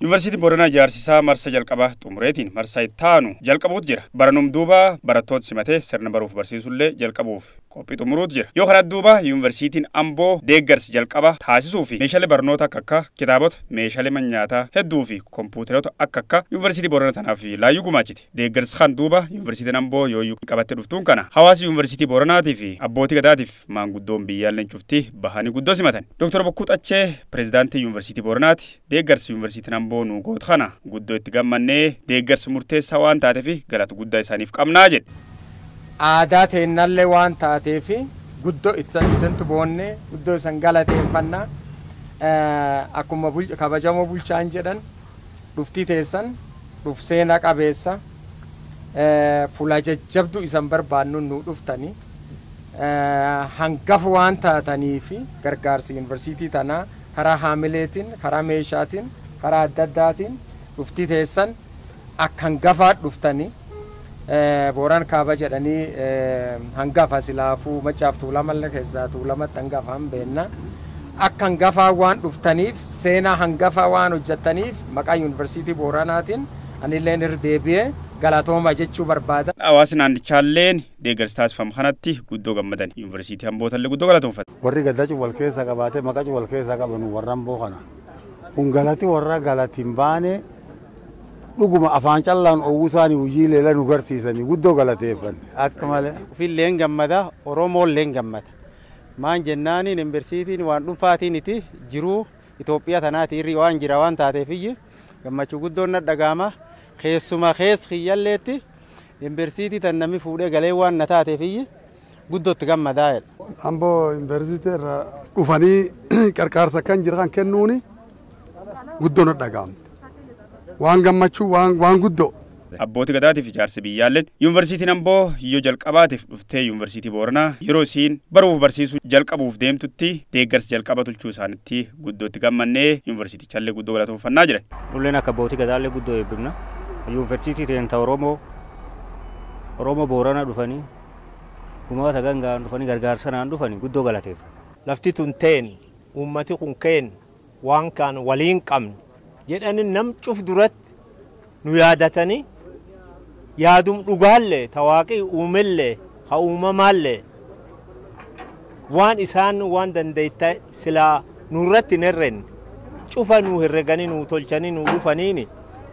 Yuunivarsiitiin Booranaa ijaarsisaa marsa jalqabaa xumureetiin marsa ittaanu jalqabuutu jira. Baranum duuba barattoota simatee sirna baruuf barsiisullee jalqabuuf qophii xumuruutu jira. Yoo kana duuba Yuunivarsiitiin Amboo deeggarsi jalqaba taasisuu fi meeshaalee barnoota akka kitaabota, meeshaalee nyaataa hedduu fi kompuuteroota akka Yuunivarsiitii Booranaa tanaaf laayyuu gumaachite. Deeggarsi kan duuba Yuunivarsiitiin Amboo yooyyuu qabattee dhuftuun kana hawaasi Yuunivarsiitii Booranaatii fi abbootii gadaatiif maanguddoon biyyaalleen cuftii bahanii guddoo simatan. Dr. Bokkuu Xachee pireezidaantii Yuunivarsiitii Booranaatii deeggarsi Yuunivarsiitiin Amboo nu goota kana guddoo itti gammannee deeggarsi murteessaa waan taateef galata guddaa isaaniif qabnaa jedhe. Aadaa teennallee waan taateef guddoo isantu boonne guddoo isan galateeffannaa akkuma kabajamoo bulchaan jedhan dhuftii teessan dhuf seenaa qabeessa fuula jajjabduu isan barbaannu nu dhuftanii hangafa waan taataniif gargaarsi yuunivarsiitii tanaa karaa haamileetiin karaa meeshaatiin karaa adda addaatiin dhuftii teessan akka hangafaa dhuftanii Booran kaaba jedhanii hangafa silaafuu macaaf tuulamallee keessaa tuulamatti hangafaan beenna akka hangafaa waan dhuftaniif seenaa hangafaa waan hojjettaniif maqaa yuunivarsiitii Booranaatiin anilleen irdeebi'ee galatooma jechuu barbaada. Hawaasni naannichaalleen deeggarsi taasifamu kanatti guddoo gammadan yuunivarsiitii Ambootallee guddoo galatoomfate. Warri gaddaa wal keessa qabaatee maqaa wal keessa qaban warra Amboo kana. Kun galati warra galatiin baane dhuguma afaan callaan owwusaanii hojii leela nu garsiisanii guddoo galateeffan akka malee. Filleen gammada Oromoolleen gammada. Maan jennaani yuunivarsiitiin waan dhuunfaatiin itti jiruu Itoophiyaa tanaati waan jira waan taateefiyyi gammachuu guddoon na dhagahama. Keessuma keessa kiyyalleetti yuunivarsiitii tan namni fuudhee galee waan na taateefiyyi guddootti gammadaa jedha. Amboo yuunivarsiitii irraa dhufanii qarqaarsa kan jiran kennuuni guddoo na dhagahamte. Waan gammachuu waan guddoo. Abbootii gadaatiif ijaarsa biyyaalleen yuunivarsiitiin Amboo yoo jalqabaatiif dhuftee yuunivarsiitii Booranaa yeroo isiin baruuf barsiisuu jalqabuuf deemtutti deeggarsi jalqaba tolchuu isaanitti guddootti gammannee yuunivarsiitichallee guddoo galatoomfannaa jiran. Nulleen akka abbootii gadaallee guddoo eebbifna. Yuunivarsiitii teenta Oromoo Booranaa dhufanii uummata gangaan dhufanii gargaarsa naan dhufanii guddoo galateeffa. Lafti tun teen uummati kun keen waan kaan waliin qabne jedhanii nam cuf duratti nu yaadatanii yaadum dhugaallee tawaaqii uumellee haa uumamaallee waan isaan waan dandeetta silaa nurratti herrenne cufa nu herreganii nu tolchanii nu dhufaniini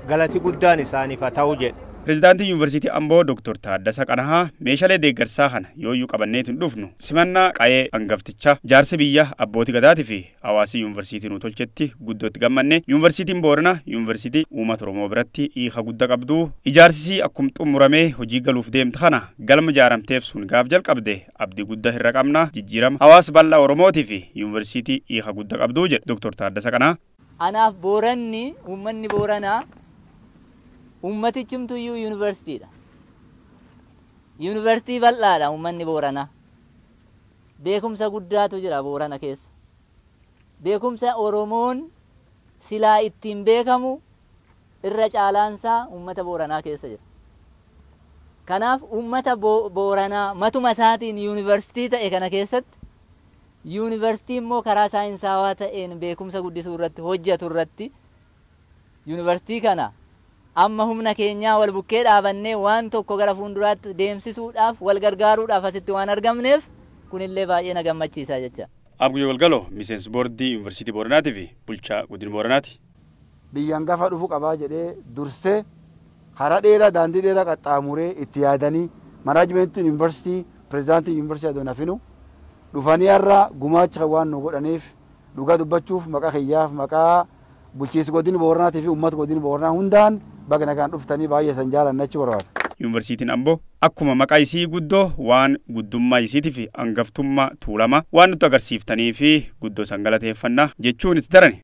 galati guddaan isaaniif haa ta'u jedhe. Pireezidaantii Yuunivarsiitii Amboo Dr. Taaddasa Qanahaa meeshaalee deeggarsaa kana yooyyuu qabanneetiin dhufnu simannaa qa'ee hangafticha jaarsa biyya abbootii gadaatii fi hawaasii yuunivarsiitii nu tolchetti guddootti gammanne yuunivarsiitiin Booranaa yuunivarsiitii uummata Oromoo biratti hiika guddaa qabdu ijaarsisii akkuma xumuramee hojii galuuf deemte kana galma ijaaramteef sun gaaf jalqabde abdii guddaa irra qabna jijjiirama hawaasa bal'aa Oromootii fi yuunivarsiitii hiika guddaa qabdu jedhe Dr. Taaddasa Qanahaa. Anaaf Booranni uummanni Booranaa ummatichumtu yuunivarsiitiidha. Yuunivarsiitii bal'aadha uummanni Booranaa. Beekumsa guddaatu jira Boorana keessa. Beekumsa Oromoon silaa ittiin beekamu irra caalaansaa uummata Booranaa keessa jira. Kanaaf uummata Booranaa matuma isaatiin yuunivarsiitii ta'e kana keessatti yuunivarsiitii immoo karaa saayinsaawaa ta'een beekumsa guddisuu irratti hojjetu irratti yuunivarsiitii kana amma humna keenyaa wal bukkee dhaabannee waan tokko gara fuulduraatti deemsisuudhaaf wal gargaaruudhaaf asitti waan argamneef kunillee baay'ee na gammachiisa jecha. Abguyyoo Galgaloo miseensi boordii yuunivarsiitii Booranaatii fi bulchaa godina Booranaati. Biyyaan gafa dhufu qabaa jedhee dursee karaa dheeraa daandii dheeraa qaxxaamuree itti yaadanii manaajimentii yuunivarsiitii pireezidaantii yuunivarsiitii adoon hafinu dhufanii har'a gumaacha waan nu godhaniif dhugaa dubbachuuf maqaa kiyyaaf maqaa bulchiinsa godina Booranaatii fi uummata godina Booranaa hundaan bagna kan dhuftanii baay'ee san jaalannachuu barbaada. Yuunivarsiitiin Amboo akkuma maqaa isii guddoo waan guddummaa isiitii fi hangaftummaa tuulama waan nutti agarsiiftanii fi guddoo san galateeffannaa jechuun itti darani.